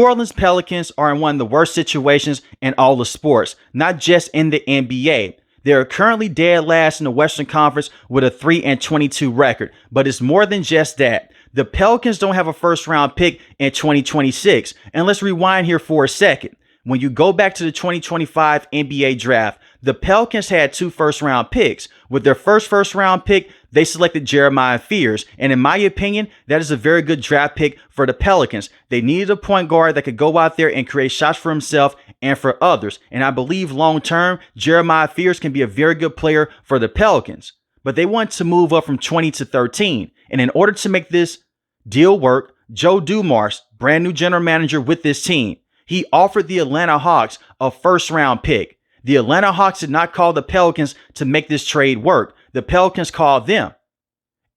New Orleans Pelicans are in one of the worst situations in all the sports, not just in the NBA. They are currently dead last in the Western Conference with a 3-22 record, but it's more than just that. The Pelicans don't have a first-round pick in 2026, and let's rewind here for a second. When you go back to the 2025 NBA draft, the Pelicans had 2 first-round picks. With their first-round pick, they selected Jeremiah Fears, and in my opinion, that is a very good draft pick for the Pelicans. They needed a point guard that could go out there and create shots for himself and for others, and I believe long-term, Jeremiah Fears can be a very good player for the Pelicans. But they want to move up from 20 to 13, and in order to make this deal work, Joe Dumars, brand new general manager with this team, he offered the Atlanta Hawks a first-round pick. The Atlanta Hawks did not call the Pelicans to make this trade work. The Pelicans called them.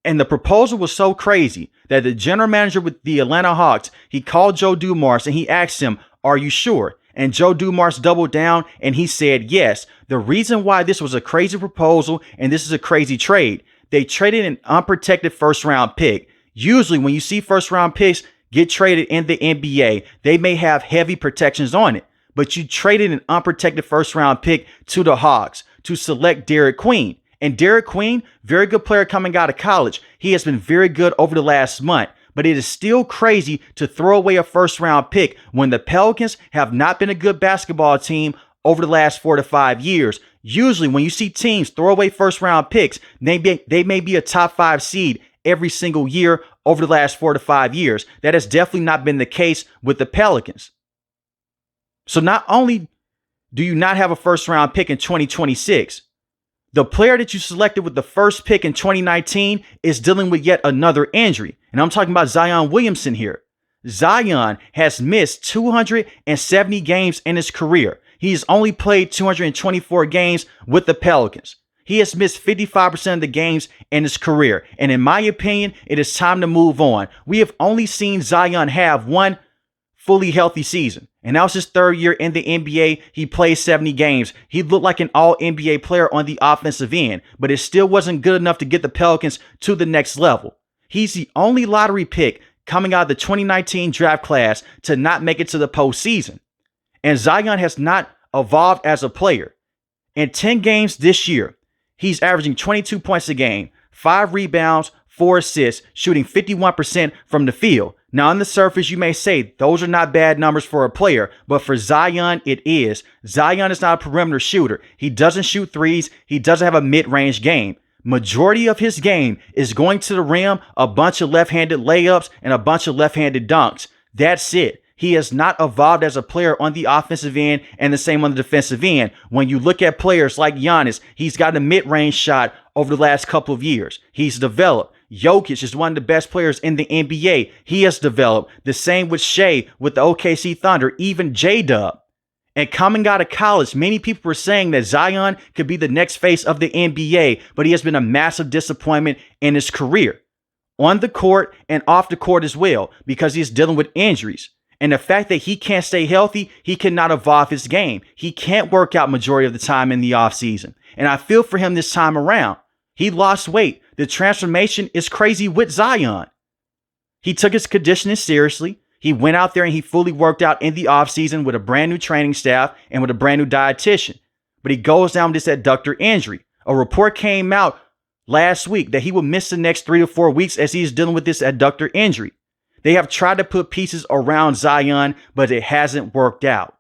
And the proposal was so crazy that the general manager with the Atlanta Hawks, he called Joe Dumars and he asked him, "Are you sure?" And Joe Dumars doubled down and he said yes. The reason why this was a crazy proposal and this is a crazy trade, they traded an unprotected first-round pick. Usually when you see first-round picks get traded in the NBA, they may have heavy protections on it. But you traded an unprotected first-round pick to the Hawks to select Derek Queen. And Derek Queen, very good player coming out of college. He has been very good over the last month. But it is still crazy to throw away a first-round pick when the Pelicans have not been a good basketball team over the last 4 to 5 years. Usually when you see teams throw away first-round picks, they may be a top 5 seed every single year over the last 4 to 5 years. That has definitely not been the case with the Pelicans. So not only do you not have a first-round pick in 2026, the player that you selected with the first pick in 2019 is dealing with yet another injury. And I'm talking about Zion Williamson here. Zion has missed 270 games in his career. He's only played 224 games with the Pelicans. He has missed 55% of the games in his career. And in my opinion, it is time to move on. We have only seen Zion have one fully healthy season. And that was his 3rd year in the NBA. He played 70 games. He looked like an all-NBA player on the offensive end, but it still wasn't good enough to get the Pelicans to the next level. He's the only lottery pick coming out of the 2019 draft class to not make it to the postseason. And Zion has not evolved as a player. In 10 games this year, he's averaging 22 points a game, 5 rebounds, 4 assists, shooting 51% from the field. Now, on the surface, you may say those are not bad numbers for a player, but for Zion, it is. Zion is not a perimeter shooter. He doesn't shoot threes. He doesn't have a mid-range game. Majority of his game is going to the rim, a bunch of left-handed layups, and a bunch of left-handed dunks. That's it. He has not evolved as a player on the offensive end and the same on the defensive end. When you look at players like Giannis, he's got a mid-range shot over the last couple of years. He's developed. Jokic is one of the best players in the NBA. He has developed. The same with Shea with the OKC Thunder, even J-Dub. And coming out of college, many people were saying that Zion could be the next face of the NBA, but he has been a massive disappointment in his career. On the court and off the court as well, because he's dealing with injuries. And the fact that he can't stay healthy, he cannot evolve his game. He can't work out majority of the time in the offseason. And I feel for him this time around. He lost weight. The transformation is crazy with Zion. He took his conditioning seriously. He went out there and he fully worked out in the offseason with a brand new training staff and with a brand new dietitian. But he goes down with this adductor injury. A report came out last week that he will miss the next 3 to 4 weeks as he's dealing with this adductor injury. They have tried to put pieces around Zion, but it hasn't worked out.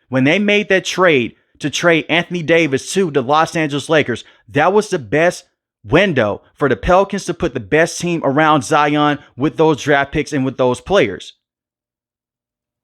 When they made that trade to trade Anthony Davis to the Los Angeles Lakers, that was the best window for the Pelicans to put the best team around Zion with those draft picks and with those players.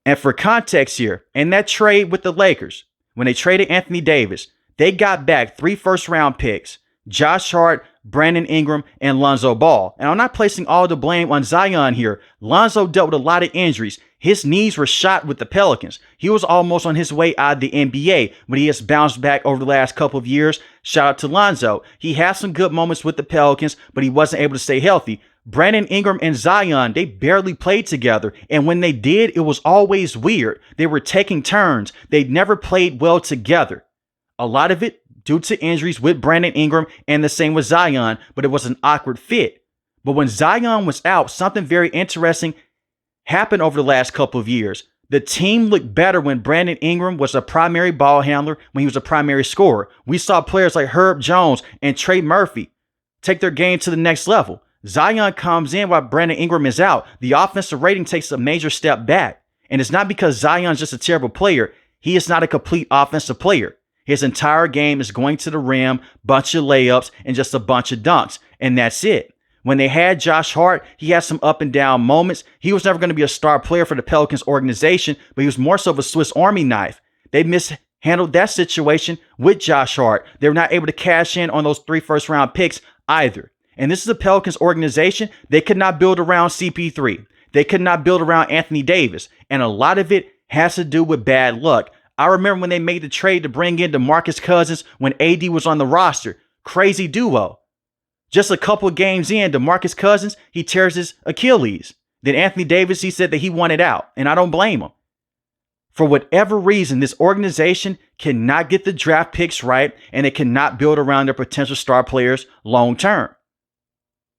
And for context here, in that trade with the Lakers, when they traded Anthony Davis, they got back 3 first-round picks, Josh Hart, Brandon Ingram, and Lonzo Ball. And I'm not placing all the blame on Zion here. Lonzo dealt with a lot of injuries. His knees were shot with the Pelicans. He was almost on his way out of the NBA, but he has bounced back over the last couple of years. Shout out to Lonzo. He had some good moments with the Pelicans, but he wasn't able to stay healthy. Brandon Ingram and Zion, they barely played together. And when they did, it was always weird. They were taking turns. They never played well together. A lot of it due to injuries with Brandon Ingram and the same with Zion, but it was an awkward fit. But when Zion was out, something very interesting happened over the last couple of years. The team looked better when Brandon Ingram was a primary ball handler, when he was a primary scorer. We saw players like Herb Jones and Trey Murphy take their game to the next level. Zion comes in while Brandon Ingram is out. The offensive rating takes a major step back. And it's not because Zion's just a terrible player. He is not a complete offensive player. His entire game is going to the rim, bunch of layups, and just a bunch of dunks. And that's it. When they had Josh Hart, he had some up and down moments. He was never going to be a star player for the Pelicans organization, but he was more so of a Swiss Army knife. They mishandled that situation with Josh Hart. They were not able to cash in on those 3 first-round picks either. And this is the Pelicans organization. They could not build around CP3. They could not build around Anthony Davis. And a lot of it has to do with bad luck. I remember when they made the trade to bring in DeMarcus Cousins when AD was on the roster. Crazy duo. Just a couple of games in, DeMarcus Cousins, he tears his Achilles. Then Anthony Davis, he said that he wanted out, and I don't blame him. For whatever reason, this organization cannot get the draft picks right, and they cannot build around their potential star players long term.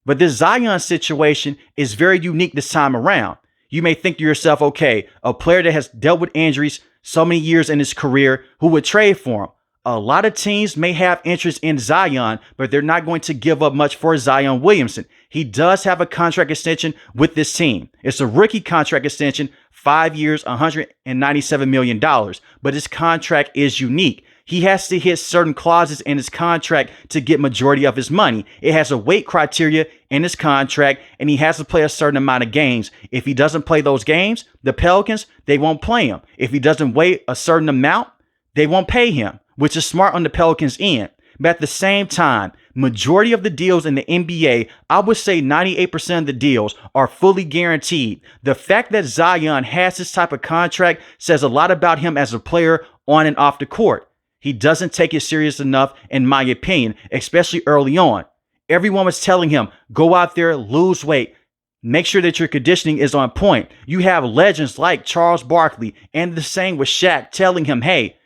But this Zion situation is very unique this time around. You may think to yourself, okay, a player that has dealt with injuries so many years in his career, who would trade for him? A lot of teams may have interest in Zion, but they're not going to give up much for Zion Williamson. He does have a contract extension with this team. It's a rookie contract extension, 5 years, $197 million. But his contract is unique. He has to hit certain clauses in his contract to get majority of his money. It has a weight criteria in his contract, and he has to play a certain amount of games. If he doesn't play those games, the Pelicans, they won't play him. If he doesn't weigh a certain amount, they won't pay him, which is smart on the Pelicans' end. But at the same time, majority of the deals in the NBA, I would say 98% of the deals are fully guaranteed. The fact that Zion has this type of contract says a lot about him as a player on and off the court. He doesn't take it serious enough, in my opinion, especially early on. Everyone was telling him, go out there, lose weight, make sure that your conditioning is on point. You have legends like Charles Barkley and the same with Shaq telling him, hey,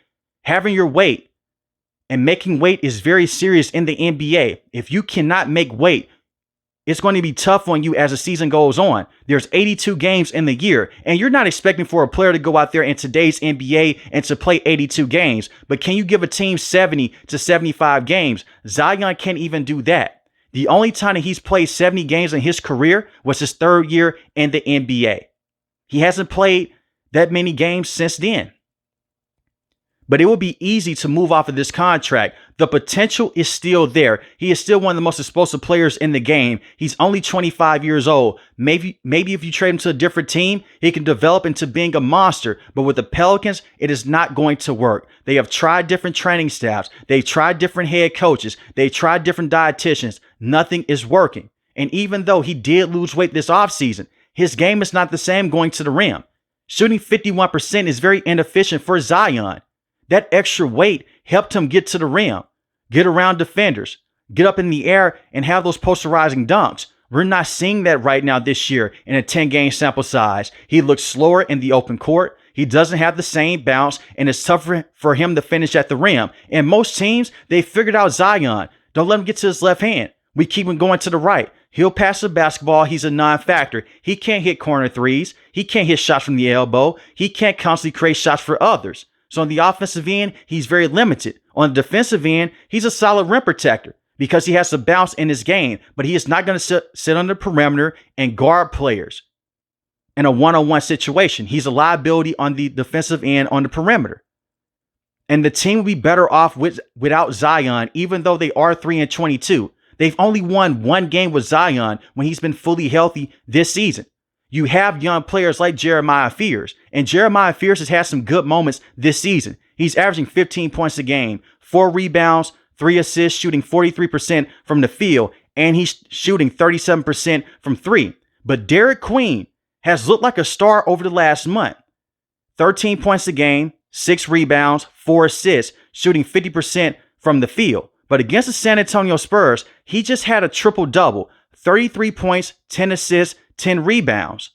having your weight and making weight is very serious in the NBA. If you cannot make weight, it's going to be tough on you as the season goes on. There's 82 games in the year, and you're not expecting for a player to go out there in today's NBA and to play 82 games. But can you give a team 70 to 75 games? Zion can't even do that. The only time that he's played 70 games in his career was his 3rd year in the NBA. He hasn't played that many games since then. But it will be easy to move off of this contract. The potential is still there. He is still one of the most explosive players in the game. He's only 25 years old. Maybe if you trade him to a different team, he can develop into being a monster. But with the Pelicans, it is not going to work. They have tried different training staffs. They tried different head coaches. They tried different dietitians. Nothing is working. And even though he did lose weight this offseason, his game is not the same going to the rim. Shooting 51% is very inefficient for Zion. That extra weight helped him get to the rim, get around defenders, get up in the air, and have those posterizing dunks. We're not seeing that right now this year in a 10-game sample size. He looks slower in the open court. He doesn't have the same bounce, and it's tougher for him to finish at the rim. And most teams, they figured out Zion. Don't let him get to his left hand. We keep him going to the right. He'll pass the basketball. He's a non-factor. He can't hit corner threes. He can't hit shots from the elbow. He can't constantly create shots for others. So on the offensive end, he's very limited. On the defensive end, he's a solid rim protector because he has the bounce in his game, but he is not going to sit on the perimeter and guard players in a one-on-one situation. He's a liability on the defensive end on the perimeter. And the team will be better off without Zion, even though they are 3-22. They've only won 1 game with Zion when he's been fully healthy this season. You have young players like Jeremiah Fears, and Jeremiah Fears has had some good moments this season. He's averaging 15 points a game, 4 rebounds, 3 assists, shooting 43% from the field, and he's shooting 37% from 3. But Derek Queen has looked like a star over the last month. 13 points a game, 6 rebounds, 4 assists, shooting 50% from the field. But against the San Antonio Spurs, he just had a triple-double, 33 points, 10 assists, 10 rebounds.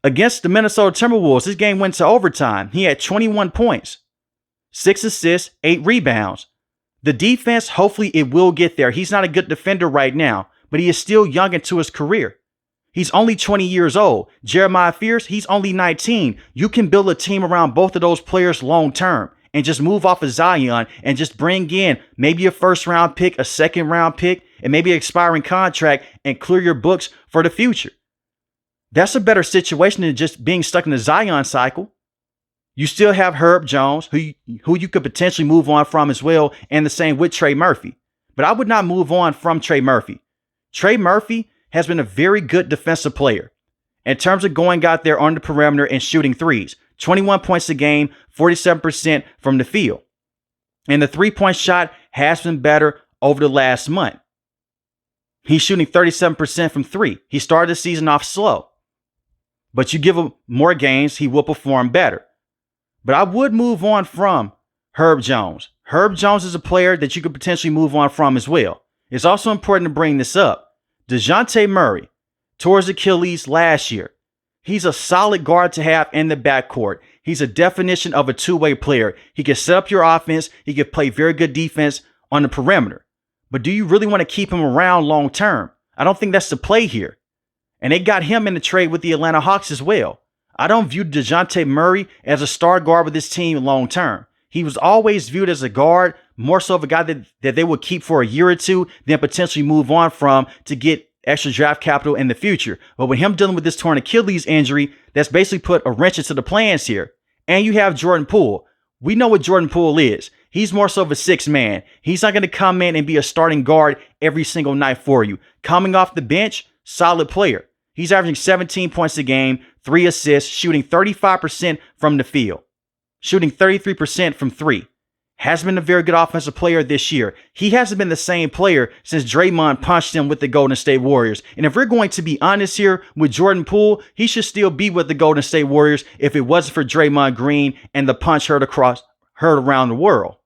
Against the Minnesota Timberwolves, this game went to overtime. He had 21 points, 6 assists, 8 rebounds. The defense, hopefully it will get there. He's not a good defender right now, but he is still young into his career. He's only 20 years old. Jeremiah Fears, he's only 19. You can build a team around both of those players long term and just move off of Zion and just bring in maybe a first round pick, a second round pick, and maybe an expiring contract and clear your books for the future. That's a better situation than just being stuck in the Zion cycle. You still have Herb Jones, who you could potentially move on from as well, and the same with Trey Murphy. But I would not move on from Trey Murphy. Trey Murphy has been a very good defensive player in terms of going out there on the perimeter and shooting threes. 21 points a game, 47% from the field. And the three-point shot has been better over the last month. He's shooting 37% from three. He started the season off slow. But you give him more games, he will perform better. But I would move on from Herb Jones. Herb Jones is a player that you could potentially move on from as well. It's also important to bring this up. DeJounte Murray tore his Achilles last year. He's a solid guard to have in the backcourt. He's a definition of a two-way player. He can set up your offense. He can play very good defense on the perimeter. But do you really want to keep him around long term? I don't think that's the play here. And they got him in the trade with the Atlanta Hawks as well. I don't view DeJounte Murray as a star guard with this team long term. He was always viewed as a guard, more so of a guy that they would keep for a year or two, then potentially move on from to get extra draft capital in the future. But with him dealing with this torn Achilles injury, that's basically put a wrench into the plans here. And you have Jordan Poole. We know what Jordan Poole is. He's more so of a sixth man. He's not going to come in and be a starting guard every single night for you. Coming off the bench, solid player. He's averaging 17 points a game, 3 assists, shooting 35% from the field, shooting 33% from three. Has been a very good offensive player this year. He hasn't been the same player since Draymond punched him with the Golden State Warriors. And if we're going to be honest here with Jordan Poole, he should still be with the Golden State Warriors if it wasn't for Draymond Green and the punch heard around the world.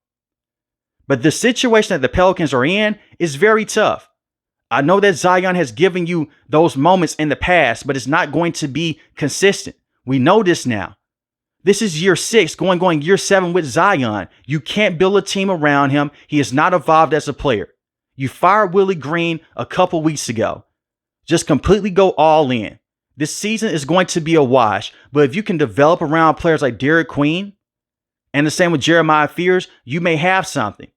But the situation that the Pelicans are in is very tough. I know that Zion has given you those moments in the past, but it's not going to be consistent. We know this now. This is year 6, going year 7 with Zion. You can't build a team around him. He has not evolved as a player. You fired Willie Green a couple weeks ago. Just completely go all in. This season is going to be a wash, but if you can develop around players like Derek Queen, and the same with Jeremiah Fears, you may have something.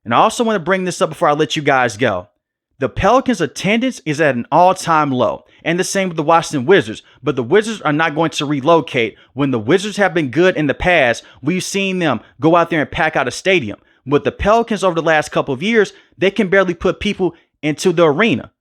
And I also want to bring this up before I let you guys go. The Pelicans' attendance is at an all-time low, and the same with the Washington Wizards. But the Wizards are not going to relocate. When the Wizards have been good in the past, we've seen them go out there and pack out a stadium. But the Pelicans over the last couple of years, they can barely put people into the arena.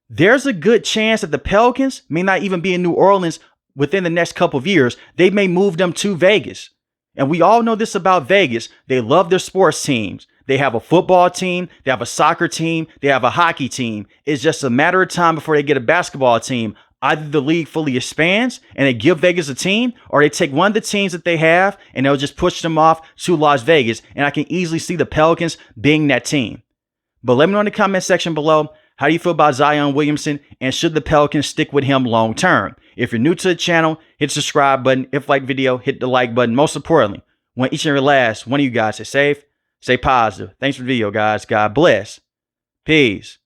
There's a good chance that the Pelicans may not even be in New Orleans within the next couple of years. They may move them to Vegas. And we all know this about Vegas. They love their sports teams. They have a football team, they have a soccer team, they have a hockey team. It's just a matter of time before they get a basketball team. Either the league fully expands and they give Vegas a team, or they take one of the teams that they have and they'll just push them off to Las Vegas. And I can easily see the Pelicans being that team. But let me know in the comment section below, how do you feel about Zion Williamson, and should the Pelicans stick with him long term? If you're new to the channel, hit the subscribe button. If you like the video, hit the like button. Most importantly, want each and every last one of you guys to stay safe, stay positive. Thanks for the video, guys. God bless. Peace.